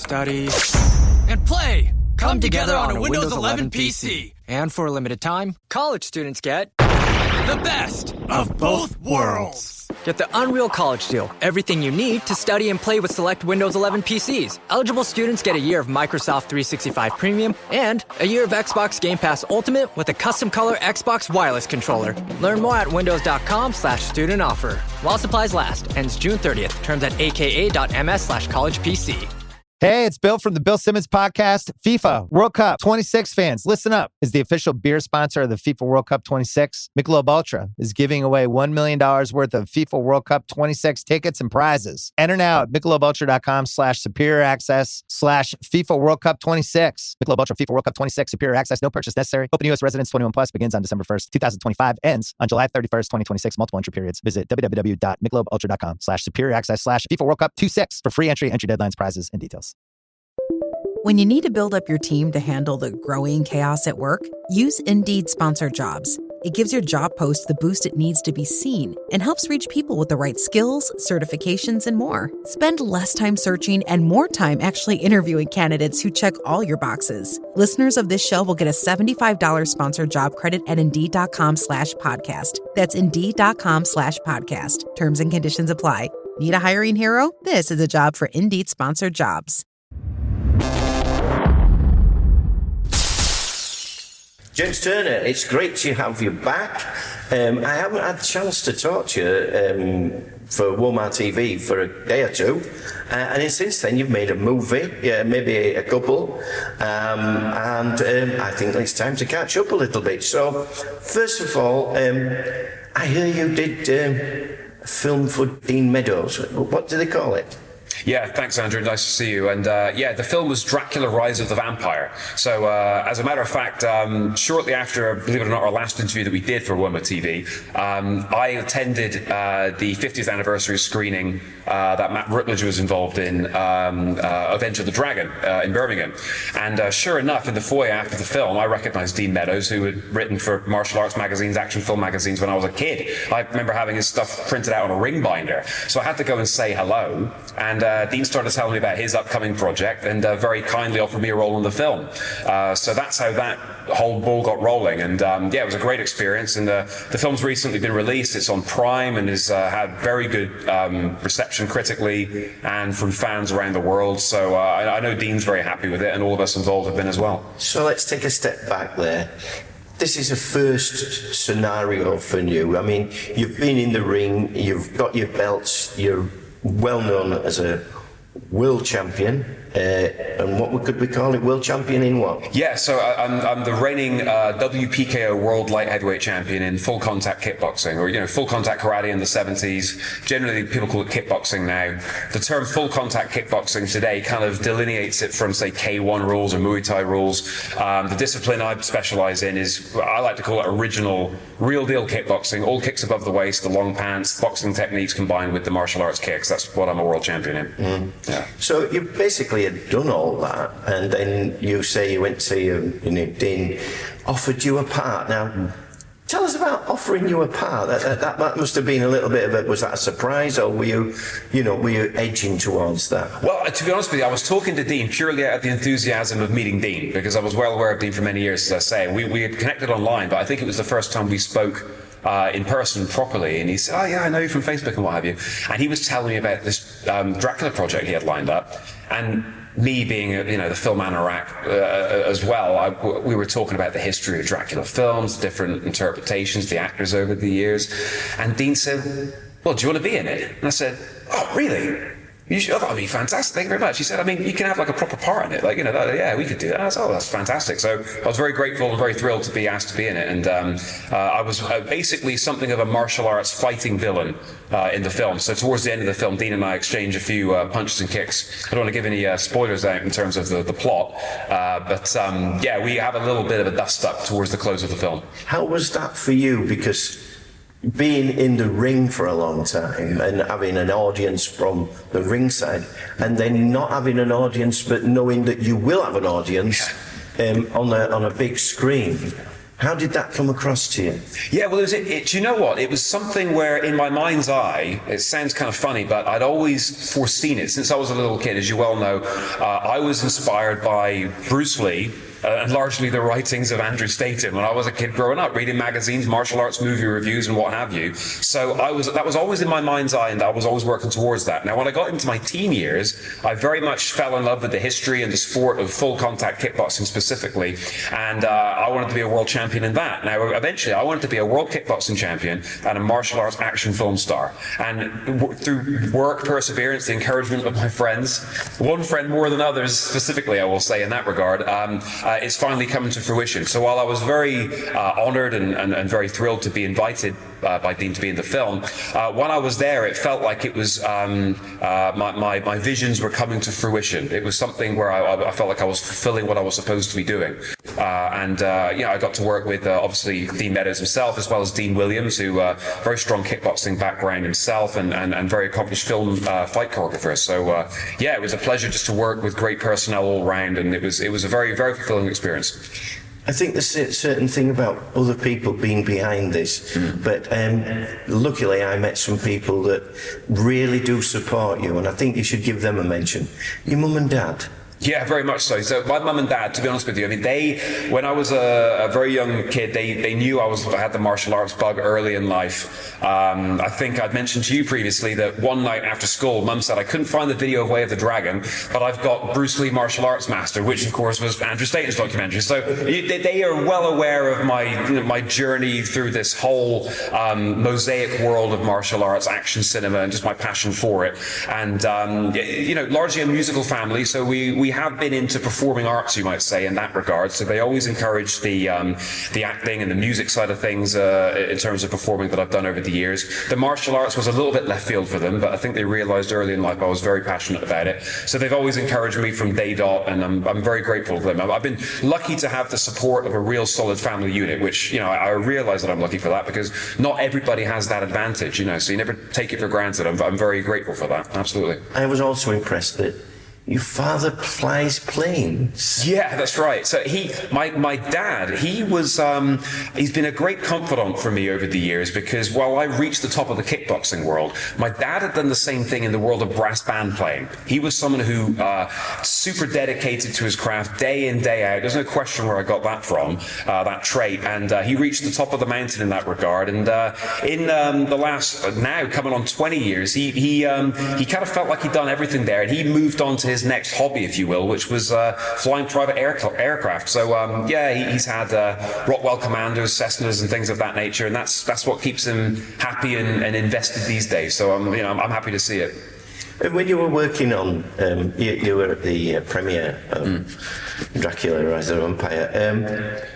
study, and play come together on a Windows 11 PC. And for a limited time, college students get the best of both worlds. Get the Unreal College Deal. Everything you need to study and play with select Windows 11 PCs. Eligible students get a year of Microsoft 365 Premium and a year of Xbox Game Pass Ultimate with a custom color Xbox wireless controller. Learn more at windows.com/student offer. While supplies last. Ends June 30th. Terms at aka.ms/collegepc. Hey, it's Bill from the Bill Simmons podcast. FIFA World Cup 26 fans, listen up. As the official beer sponsor of the FIFA World Cup 26, Michelob Ultra is giving away $1 million worth of FIFA World Cup 26 tickets and prizes. Enter now at MichelobUltra.com/superior access/FIFA World Cup 26. Michelob Ultra FIFA World Cup 26 superior access. No purchase necessary. Open U.S. residents 21 plus begins on December 1st, 2025. Ends on July 31st, 2026. Multiple entry periods. Visit www.MichelobUltra.com/superior access/FIFA World Cup 26 for free entry deadlines, prizes, and details. When you need to build up your team to handle the growing chaos at work, use Indeed Sponsored Jobs. It gives your job post the boost it needs to be seen and helps reach people with the right skills, certifications, and more. Spend less time searching and more time actually interviewing candidates who check all your boxes. Listeners of this show will get a $75 sponsored job credit at Indeed.com/podcast. That's Indeed.com/podcast. Terms and conditions apply. Need a hiring hero? This is a job for Indeed Sponsored Jobs. James Turner, it's great to have you back. I haven't had a chance to talk to you for Walmart TV for a day or two, and since then you've made a movie, maybe a couple, and I think it's time to catch up a little bit. So, first of all, I hear you did a film for Dean Meadows. What do they call it? Yeah, thanks, Andrew. Nice to see you. And the film was Dracula: Rise of the Vampire. So, as a matter of fact, shortly after, believe it or not, our last interview that we did for Woma TV, I attended the 50th anniversary screening that Matt Rutledge was involved in of Enter the Dragon in Birmingham. And sure enough, in the foyer after the film, I recognized Dean Meadows, who had written for martial arts magazines, action film magazines when I was a kid. I remember having his stuff printed out on a ring binder. So I had to go and say hello. And Dean started telling me about his upcoming project and very kindly offered me a role in the film. So that's how that whole ball got rolling. And it was a great experience. And the film's recently been released. It's on Prime and has had very good reception critically and from fans around the world. So I know Dean's very happy with it, and all of us involved have been as well. So let's take a step back there. This is a first scenario for you. I mean, you've been in the ring, you've got your belts, you're well known as a world champion, and what could we call it? World champion in what? Yeah, so I'm the reigning WPKO World Light Heavyweight Champion in full contact kickboxing, or full contact karate in the 70s. Generally, people call it kickboxing now. The term full contact kickboxing today kind of delineates it from, say, K1 rules or Muay Thai rules. The discipline I specialize in is, I like to call it original, real deal kickboxing. All kicks above the waist, the long pants, boxing techniques combined with the martial arts kicks. That's what I'm a world champion in. Mm. Yeah. So you basically had done all that, and then you say you went to Dean offered you a part. Now, tell us about offering you a part. That must have been a little bit of a, was that a surprise, or were you edging towards that? Well, to be honest with you, I was talking to Dean purely out of the enthusiasm of meeting Dean, because I was well aware of Dean for many years, as I say. We had connected online, but I think it was the first time we spoke in person properly, and he said, "Oh yeah, I know you from Facebook and what have you." And he was telling me about this Dracula project he had lined up, and me being the film anorak as well, we were talking about the history of Dracula films, different interpretations, the actors over the years, and Dean said, "Well, do you want to be in it?" And I said, "Oh, really? You should." "Oh, that'd be fantastic. Thank you very much." He said, "I mean, you can have like a proper part in it. Like, yeah, we could do that." I was, "Oh, that's fantastic." So I was very grateful and very thrilled to be asked to be in it. And I was basically something of a martial arts fighting villain in the film. So towards the end of the film, Dean and I exchange a few punches and kicks. I don't want to give any spoilers out in terms of the plot. But we have a little bit of a dust up towards the close of the film. How was that for you? Because being in the ring for a long time and having an audience from the ringside, and then not having an audience but knowing that you will have an audience on a big screen, How did that come across to you? Yeah, well, you know what? It was something where, in my mind's eye, it sounds kind of funny, but I'd always foreseen it. Since I was a little kid, as you well know, I was inspired by Bruce Lee, and largely the writings of Andrew Staton when I was a kid growing up, reading magazines, martial arts movie reviews and what have you. So that was always in my mind's eye, and I was always working towards that. Now, when I got into my teen years, I very much fell in love with the history and the sport of full contact kickboxing specifically, and I wanted to be a world champion in that. Now, eventually, I wanted to be a world kickboxing champion and a martial arts action film star. And through work, perseverance, the encouragement of my friends, one friend more than others specifically, I will say in that regard, it's finally coming to fruition. So while I was very honoured and very thrilled to be invited by Dean to be in the film, when I was there, it felt like it was my visions were coming to fruition. It was something where I felt like I was fulfilling what I was supposed to be doing. I got to work with obviously Dean Meadows himself, as well as Dean Williams, who very strong kickboxing background himself and very accomplished film fight choreographer. So it was a pleasure just to work with great personnel all round, and it was a very, very fulfilling experience. I think there's a certain thing about other people being behind this, but luckily I met some people that really do support you, and I think you should give them a mention. Your mum and dad. Yeah, very much so. So my mum and dad, to be honest with you, I mean, when I was a very young kid, they knew I had the martial arts bug early in life. I think I'd mentioned to you previously that one night after school, Mum said, I couldn't find the video of Way of the Dragon, but I've got Bruce Lee Martial Arts Master, which of course was Andrew Staton's documentary. So they are well aware of my journey through this whole mosaic world of martial arts, action cinema, and just my passion for it. And largely a musical family, so we have been into performing arts, you might say, in that regard. So they always encourage the acting and the music side of things in terms of performing that I've done over the years. The martial arts was a little bit left field for them, but I think they realised early in life I was very passionate about it. So they've always encouraged me from day dot, and I'm very grateful to them. I've been lucky to have the support of a real solid family unit, which I realise that I'm lucky for that, because not everybody has that advantage, so you never take it for granted. I'm very grateful for that. Absolutely. I was also impressed that your father flies planes. Yeah, that's right. So my dad, he's been a great confidant for me over the years, because while I reached the top of the kickboxing world, my dad had done the same thing in the world of brass band playing. He was someone who super dedicated to his craft day in, day out. There's no question where I got that from, that trait. And he reached the top of the mountain in that regard. And in the last, now coming on 20 years, he kind of felt like he'd done everything there, and he moved on to his next hobby, if you will, which was flying private aircraft. So he's had Rockwell Commandos, Cessnas, and things of that nature, and that's what keeps him happy and invested these days. So I'm happy to see it. When you were working on, you were at the premiere of Dracula, Rise of the Vampire.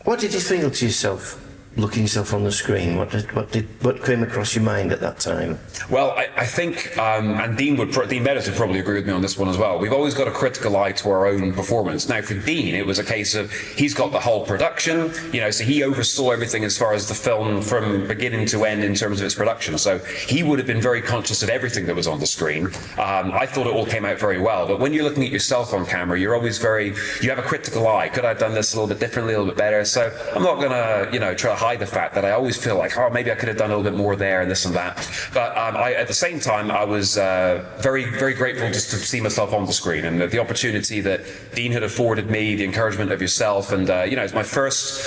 What did you feel to yourself looking yourself on the screen? What came across your mind at that time? Well, I think, and Dean Meadows would probably agree with me on this one as well. We've always got a critical eye to our own performance. Now, for Dean, it was a case of he's got the whole production, so he oversaw everything as far as the film from beginning to end in terms of its production. So he would have been very conscious of everything that was on the screen. I thought it all came out very well. But when you're looking at yourself on camera, you're always you have a critical eye. Could I have done this a little bit differently, a little bit better? So I'm not going to, try to hide the fact that I always feel like, maybe I could have done a little bit more there and this and that. But at the same time, I was very, very grateful just to see myself on the screen, and the opportunity that Dean had afforded me, the encouragement of yourself, and it's my first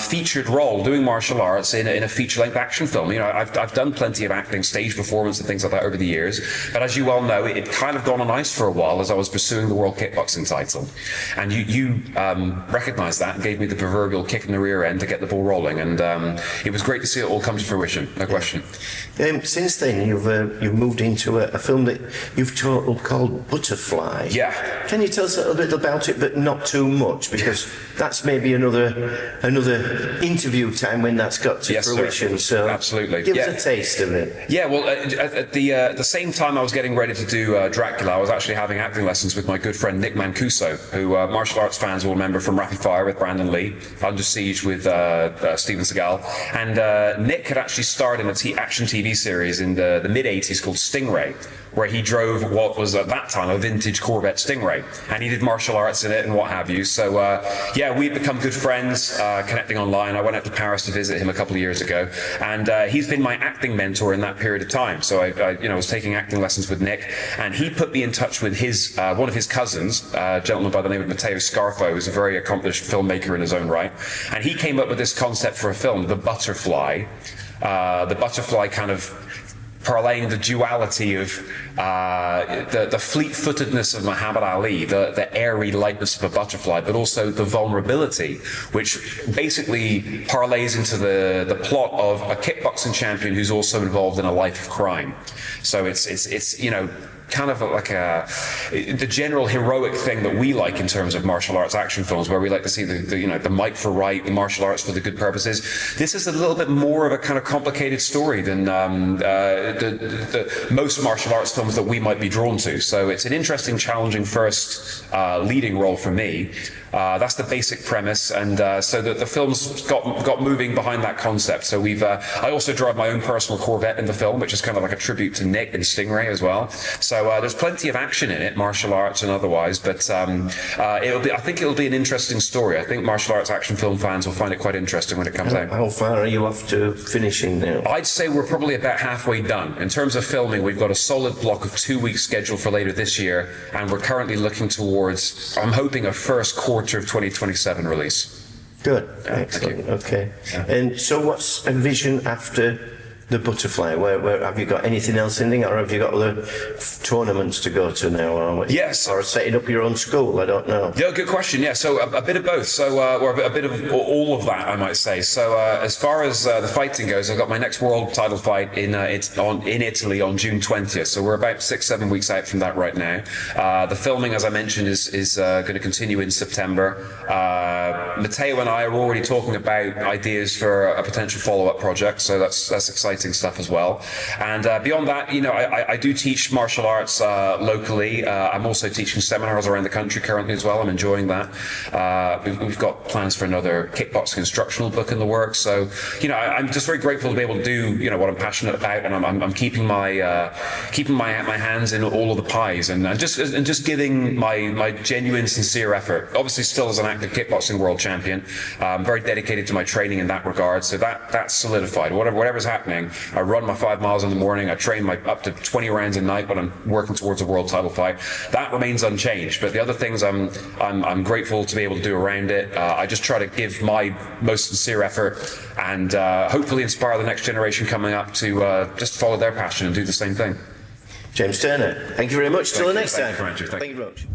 featured role doing martial arts in a feature-length action film. I've done plenty of acting, stage performance, and things like that over the years. But as you well know, it kind of gone on ice for a while as I was pursuing the world kickboxing title, and you recognised that and gave me the proverbial kick in the rear end to get the ball rolling, and it was great to see it all come to fruition, no question. Since then, you've moved into a film that you've called Butterfly. Yeah. Can you tell us a little bit about it, but not too much, because that's maybe another interview time when that's got to fruition. Sir. So absolutely, give us a taste of it. Yeah, well, at the same time I was getting ready to do Dracula, I was actually having acting lessons with my good friend Nick Mancuso, who martial arts fans will remember from Rapid Fire with Brandon Lee, Under Siege with Steven Seagal, and Nick had actually starred in an action TV series in the mid-80s called Stingray, where he drove what was at that time a vintage Corvette Stingray, and he did martial arts in it and what have you. So we've become good friends, connecting online. I went out to Paris to visit him a couple of years ago, and he's been my acting mentor in that period of time. So I was taking acting lessons with Nick, and he put me in touch with his one of his cousins, a gentleman by the name of Matteo Scarfo, who's a very accomplished filmmaker in his own right, and he came up with this concept for a film, The Butterfly. The Butterfly kind of parlaying the duality of the fleet-footedness of Muhammad Ali, the airy lightness of a butterfly, but also the vulnerability, which basically parlays into the plot of a kickboxing champion who's also involved in a life of crime. So it's kind of like the general heroic thing that we like in terms of martial arts action films, where we like to see the might for right, the martial arts for the good purposes. This is a little bit more of a kind of complicated story than the most martial arts films that we might be drawn to. So it's an interesting, challenging first leading role for me. That's the basic premise, and so the film's got moving behind that concept. So I also drive my own personal Corvette in the film, which is kind of like a tribute to Nick and Stingray as well. So there's plenty of action in it, martial arts and otherwise. But I think it'll be an interesting story. I think martial arts action film fans will find it quite interesting when it comes out. How far are you off to finishing now? I'd say we're probably about halfway done. In terms of filming, we've got a solid block of 2 weeks scheduled for later this year, and we're currently looking towards, I'm hoping, a first quarter of 2027 release. Good, excellent. Okay. Yeah. And so what's a vision after The Butterfly? Where have you got anything else in there, or have you got other tournaments to go to now? Yes. Or setting up your own school? I don't know. Yeah, good question. Yeah, so a bit of both. So, or a bit of all of that, I might say. So, as far as the fighting goes, I've got my next world title fight in Italy on June 20th. So we're about 6-7 weeks out from that right now. The filming, as I mentioned, is going to continue in September. Matteo and I are already talking about ideas for a potential follow-up project. So that's exciting stuff as well. And beyond that, I do teach martial arts locally. I'm also teaching seminars around the country currently as well. I'm enjoying that. We've got plans for another kickboxing instructional book in the works. So, I'm just very grateful to be able to do, what I'm passionate about, and I'm keeping my hands in all of the pies, and just giving my genuine, sincere effort. Obviously, still as an active kickboxing world champion, I'm very dedicated to my training in that regard. So that's solidified. Whatever's happening, I run my 5 miles in the morning. I train my up to 20 rounds a night when I'm working towards a world title fight. That remains unchanged. But the other things I'm grateful to be able to do around it. I just try to give my most sincere effort, and hopefully inspire the next generation coming up to just follow their passion and do the same thing. James Turner, thank you very much. Till the next time. Thank you very much. Thank you very much.